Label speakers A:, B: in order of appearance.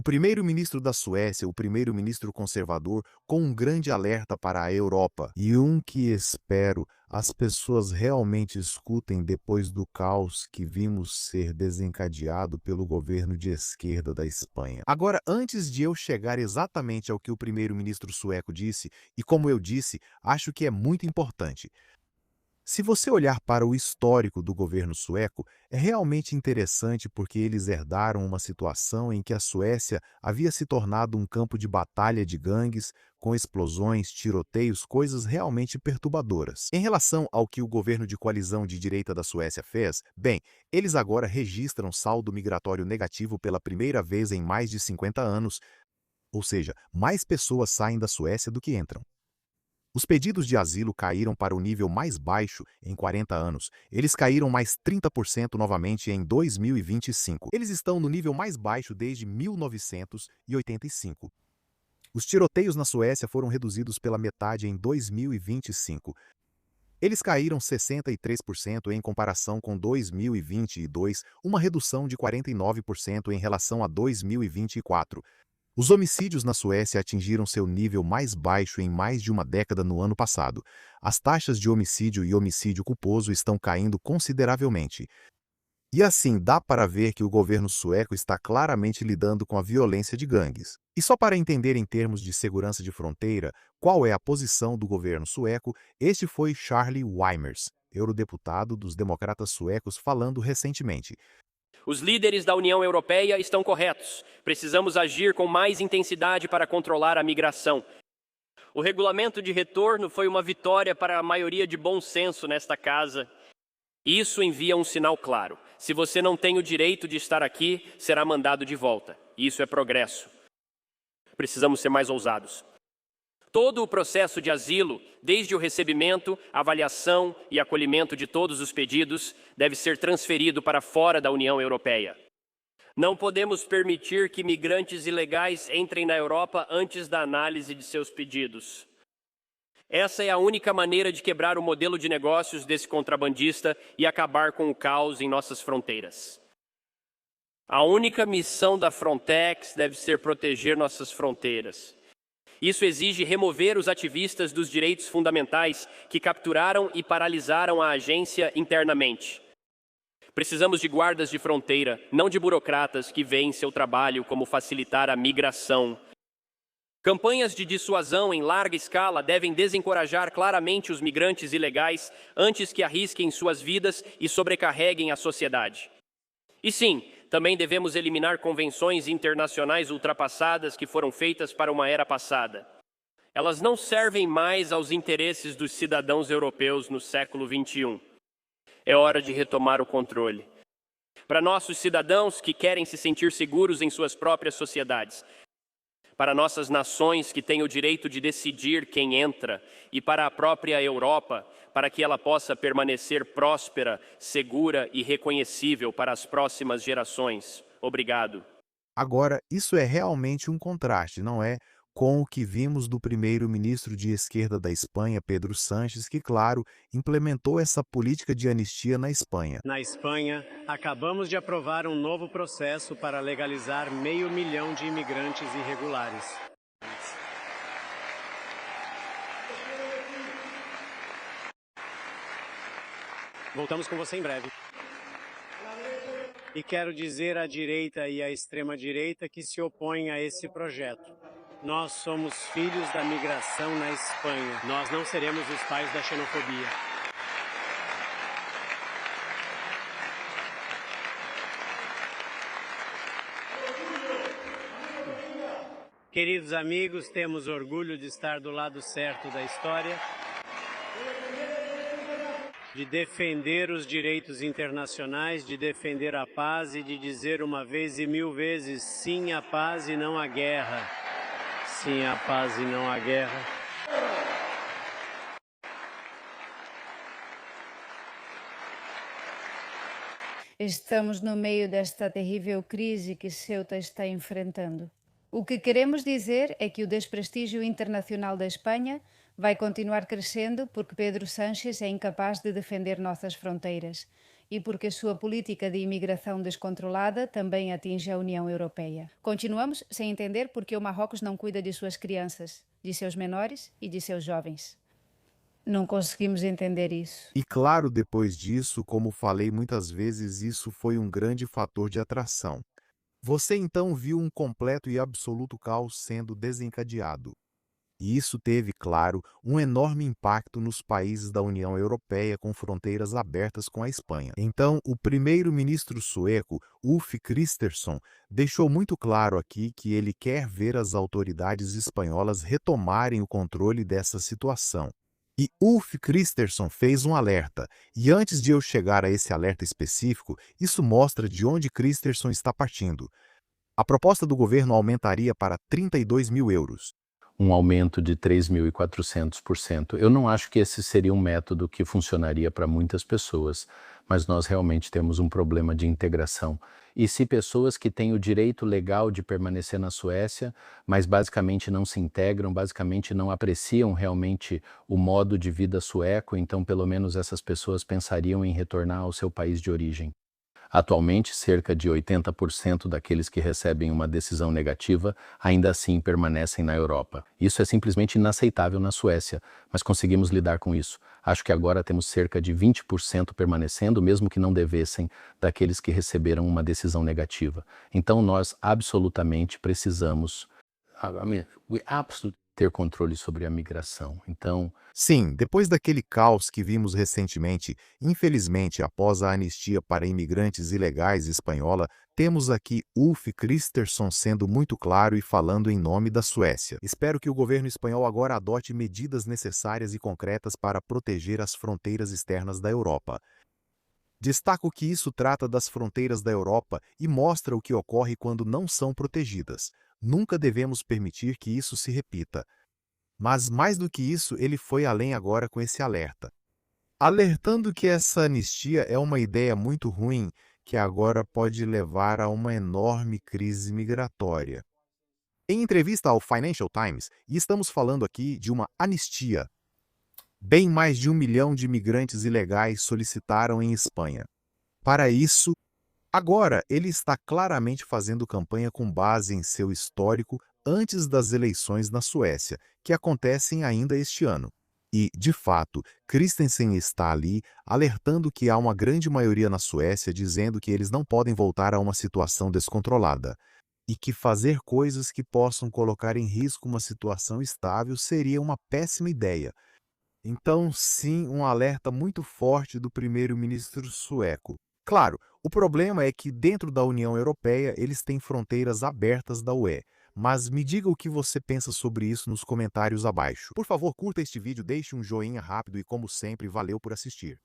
A: primeiro-ministro da Suécia, o primeiro-ministro conservador, com um grande alerta para a Europa, e um que espero as pessoas realmente escutem depois do caos que vimos ser desencadeado pelo governo de esquerda da Espanha. Agora, antes de eu chegar exatamente ao que o primeiro-ministro sueco disse, e como eu disse, acho que é muito importante. Se você olhar para o histórico do governo sueco, é realmente interessante porque eles herdaram uma situação em que a Suécia havia se tornado um campo de batalha de gangues, com explosões, tiroteios, coisas realmente perturbadoras. Em relação ao que o governo de coalizão de direita da Suécia fez, bem, eles agora registram saldo migratório negativo pela primeira vez em mais de 50 anos, ou seja, mais pessoas saem da Suécia do que entram. Os pedidos de asilo caíram para o nível mais baixo em 40 anos. Eles caíram mais 30% novamente em 2025. Eles estão no nível mais baixo desde 1985. Os tiroteios na Suécia foram reduzidos pela metade em 2025. Eles caíram 63% em comparação com 2022, uma redução de 49% em relação a 2024. Os homicídios na Suécia atingiram seu nível mais baixo em mais de uma década no ano passado. As taxas de homicídio e homicídio culposo estão caindo consideravelmente. E assim dá para ver que o governo sueco está claramente lidando com a violência de gangues. E só para entender em termos de segurança de fronteira qual é a posição do governo sueco, este foi Charlie Weimers, eurodeputado dos democratas suecos, falando recentemente.
B: Os líderes da União Europeia estão corretos. Precisamos agir com mais intensidade para controlar a migração. O regulamento de retorno foi uma vitória para a maioria de bom senso nesta casa. Isso envia um sinal claro. Se você não tem o direito de estar aqui, será mandado de volta. Isso é progresso. Precisamos ser mais ousados. Todo o processo de asilo, desde o recebimento, avaliação e acolhimento de todos os pedidos, deve ser transferido para fora da União Europeia. Não podemos permitir que migrantes ilegais entrem na Europa antes da análise de seus pedidos. Essa é a única maneira de quebrar o modelo de negócios desse contrabandista e acabar com o caos em nossas fronteiras. A única missão da Frontex deve ser proteger nossas fronteiras. Isso exige remover os ativistas dos direitos fundamentais que capturaram e paralisaram a agência internamente. Precisamos de guardas de fronteira, não de burocratas que veem seu trabalho como facilitar a migração. Campanhas de dissuasão em larga escala devem desencorajar claramente os migrantes ilegais antes que arrisquem suas vidas e sobrecarreguem a sociedade. E sim, também devemos eliminar convenções internacionais ultrapassadas que foram feitas para uma era passada. Elas não servem mais aos interesses dos cidadãos europeus no século XXI. É hora de retomar o controle. Para nossos cidadãos que querem se sentir seguros em suas próprias sociedades, para nossas nações que têm o direito de decidir quem entra e para a própria Europa, para que ela possa permanecer próspera, segura e reconhecível para as próximas gerações. Obrigado.
A: Agora, isso é realmente um contraste, não é? Com o que vimos do primeiro-ministro de esquerda da Espanha, Pedro Sánchez, que, claro, implementou essa política de anistia na Espanha.
C: Na Espanha, acabamos de aprovar um novo processo para legalizar 500 mil de imigrantes irregulares. Voltamos com você em breve. E quero dizer à direita e à extrema-direita que se opõem a esse projeto. Nós somos filhos da migração na Espanha. Nós não seremos os pais da xenofobia. Queridos amigos, temos orgulho de estar do lado certo da história, de defender os direitos internacionais, de defender a paz e de dizer uma vez e mil vezes sim à paz e não à guerra. Sim à paz e não à guerra.
D: Estamos no meio desta terrível crise que Ceuta está enfrentando. O que queremos dizer é que o desprestígio internacional da Espanha vai continuar crescendo porque Pedro Sánchez é incapaz de defender nossas fronteiras. e porque sua política de imigração descontrolada também atinge a União Europeia. Continuamos sem entender por que o Marrocos não cuida de suas crianças, de seus menores e de seus jovens. Não conseguimos entender isso.
A: E claro, depois disso, como falei muitas vezes, isso foi um grande fator de atração. Você então viu um completo e absoluto caos sendo desencadeado. E isso teve, claro, um enorme impacto nos países da União Europeia com fronteiras abertas com a Espanha. Então, o primeiro-ministro sueco, Ulf Kristersson, deixou muito claro aqui que ele quer ver as autoridades espanholas retomarem o controle dessa situação. E Ulf Kristersson fez um alerta, e antes de eu chegar a esse alerta específico, isso mostra de onde Kristersson está partindo. A proposta do governo aumentaria para 32 mil euros.
E: Um aumento de 3.400%. Eu não acho que esse seria um método que funcionaria para muitas pessoas, mas nós realmente temos um problema de integração. E se pessoas que têm o direito legal de permanecer na Suécia, mas basicamente não se integram, basicamente não apreciam realmente o modo de vida sueco, então pelo menos essas pessoas pensariam em retornar ao seu país de origem. Atualmente, cerca de 80% daqueles que recebem uma decisão negativa ainda assim permanecem na Europa. Isso é simplesmente inaceitável na Suécia, mas conseguimos lidar com isso. Acho que agora temos cerca de 20% permanecendo, mesmo que não devessem, daqueles que receberam uma decisão negativa. Então nós absolutamente precisamos ter controle sobre a migração. Então,
A: sim, depois daquele caos que vimos recentemente, infelizmente, após a anistia para imigrantes ilegais espanhola, temos aqui Ulf Kristersson sendo muito claro e falando em nome da Suécia. Espero que o governo espanhol agora adote medidas necessárias e concretas para proteger as fronteiras externas da Europa. Destaco que isso trata das fronteiras da Europa e mostra o que ocorre quando não são protegidas. Nunca devemos permitir que isso se repita. Mas mais do que isso, ele foi além agora com esse alerta. Alertando que essa anistia é uma ideia muito ruim que agora pode levar a uma enorme crise migratória. Em entrevista ao Financial Times, e estamos falando aqui de uma anistia. Bem mais de 1 milhão de imigrantes ilegais solicitaram em Espanha. Para isso, agora ele está claramente fazendo campanha com base em seu histórico antes das eleições na Suécia, que acontecem ainda este ano. E, de fato, Christensen está ali alertando que há uma grande maioria na Suécia dizendo que eles não podem voltar a uma situação descontrolada e que fazer coisas que possam colocar em risco uma situação estável seria uma péssima ideia. Então, sim, um alerta muito forte do primeiro-ministro sueco. Claro, o problema é que dentro da União Europeia eles têm fronteiras abertas da UE. Mas me diga o que você pensa sobre isso nos comentários abaixo. Por favor, curta este vídeo, deixe um joinha rápido e, como sempre, valeu por assistir.